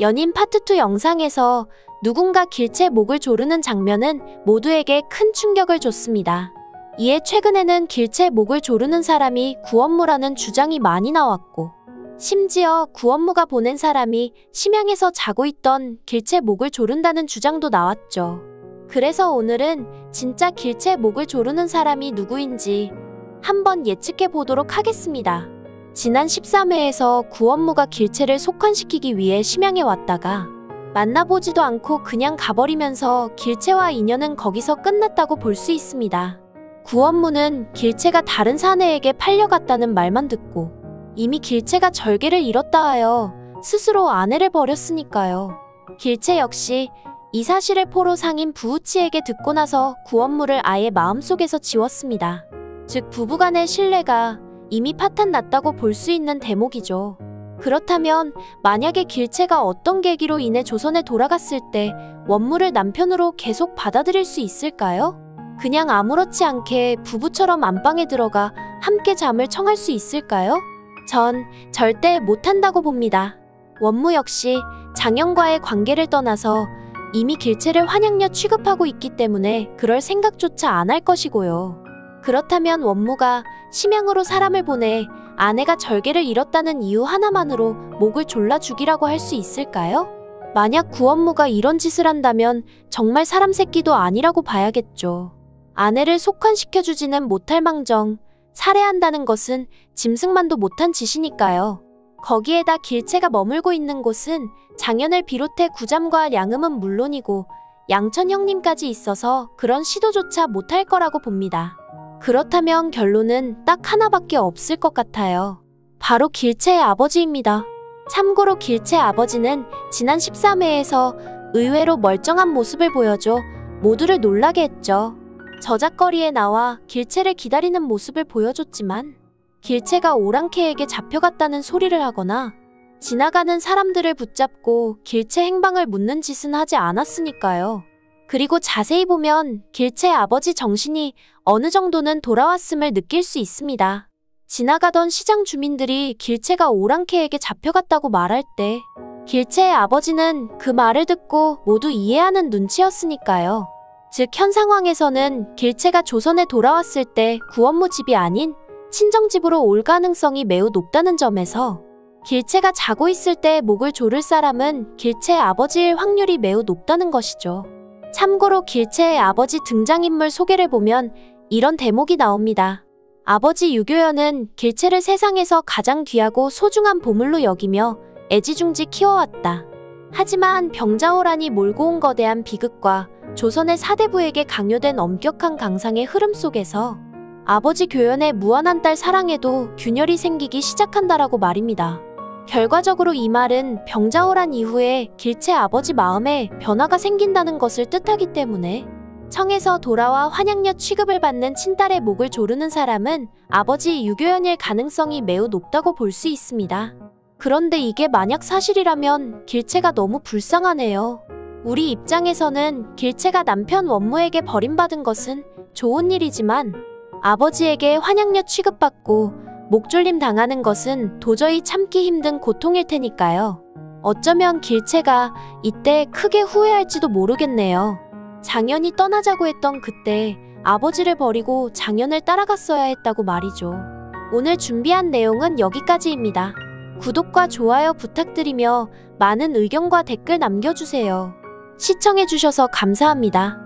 연인 파트 2 영상에서 누군가 길채 목을 조르는 장면은 모두에게 큰 충격을 줬습니다. 이에 최근에는 길채 목을 조르는 사람이 구원무라는 주장이 많이 나왔고, 심지어 구원무가 보낸 사람이 심양에서 자고 있던 길채 목을 조른다는 주장도 나왔죠. 그래서 오늘은 진짜 길채 목을 조르는 사람이 누구인지 한번 예측해 보도록 하겠습니다. 지난 13회에서 구원무가 길채를 속환시키기 위해 심양에 왔다가 만나보지도 않고 그냥 가버리면서 길채와 인연은 거기서 끝났다고 볼 수 있습니다. 구원무는 길채가 다른 사내에게 팔려갔다는 말만 듣고 이미 길채가 절개를 잃었다 하여 스스로 아내를 버렸으니까요. 길채 역시 이 사실을 포로 상인 부우치에게 듣고 나서 구원무를 아예 마음속에서 지웠습니다. 즉 부부간의 신뢰가 이미 파탄났다고 볼 수 있는 대목이죠. 그렇다면 만약에 길채가 어떤 계기로 인해 조선에 돌아갔을 때 원무를 남편으로 계속 받아들일 수 있을까요? 그냥 아무렇지 않게 부부처럼 안방에 들어가 함께 잠을 청할 수 있을까요? 전 절대 못한다고 봅니다. 원무 역시 장현과의 관계를 떠나서 이미 길채를 환양녀 취급하고 있기 때문에 그럴 생각조차 안 할 것이고요. 그렇다면 원무가 심양으로 사람을 보내 아내가 절개를 잃었다는 이유 하나만으로 목을 졸라 죽이라고 할 수 있을까요? 만약 구원무가 이런 짓을 한다면 정말 사람 새끼도 아니라고 봐야겠죠. 아내를 속환시켜주지는 못할 망정 살해한다는 것은 짐승만도 못한 짓이니까요. 거기에다 길채가 머물고 있는 곳은 장현을 비롯해 구잠과 량음은 물론이고 양천 형님까지 있어서 그런 시도조차 못할 거라고 봅니다. 그렇다면 결론은 딱 하나밖에 없을 것 같아요. 바로 길채의 아버지입니다. 참고로 길채 아버지는 지난 13회에서 의외로 멀쩡한 모습을 보여줘 모두를 놀라게 했죠. 저작거리에 나와 길채를 기다리는 모습을 보여줬지만 길채가 오랑캐에게 잡혀갔다는 소리를 하거나 지나가는 사람들을 붙잡고 길채 행방을 묻는 짓은 하지 않았으니까요. 그리고 자세히 보면 길채 아버지 정신이 어느 정도는 돌아왔음을 느낄 수 있습니다. 지나가던 시장 주민들이 길채가 오랑캐에게 잡혀갔다고 말할 때 길채의 아버지는 그 말을 듣고 모두 이해하는 눈치였으니까요. 즉 현 상황에서는 길채가 조선에 돌아왔을 때 구원무 집이 아닌 친정집으로 올 가능성이 매우 높다는 점에서 길채가 자고 있을 때 목을 조를 사람은 길채의 아버지일 확률이 매우 높다는 것이죠. 참고로 길채의 아버지 등장인물 소개를 보면 이런 대목이 나옵니다. 아버지 유교연은 길채를 세상에서 가장 귀하고 소중한 보물로 여기며 애지중지 키워왔다. 하지만 병자호란이 몰고 온 거대한 비극과 조선의 사대부에게 강요된 엄격한 강상의 흐름 속에서 아버지 교연의 무한한 딸 사랑에도 균열이 생기기 시작한다라고 말입니다. 결과적으로 이 말은 병자호란 이후에 길채 아버지 마음에 변화가 생긴다는 것을 뜻하기 때문에 청에서 돌아와 환양녀 취급을 받는 친딸의 목을 조르는 사람은 아버지 유교연일 가능성이 매우 높다고 볼 수 있습니다. 그런데 이게 만약 사실이라면 길채가 너무 불쌍하네요. 우리 입장에서는 길채가 남편 원무에게 버림받은 것은 좋은 일이지만 아버지에게 환양녀 취급받고 목졸림 당하는 것은 도저히 참기 힘든 고통일 테니까요. 어쩌면 길채가 이때 크게 후회할지도 모르겠네요. 장현이 떠나자고 했던 그때 아버지를 버리고 장현을 따라갔어야 했다고 말이죠. 오늘 준비한 내용은 여기까지입니다. 구독과 좋아요 부탁드리며 많은 의견과 댓글 남겨주세요. 시청해주셔서 감사합니다.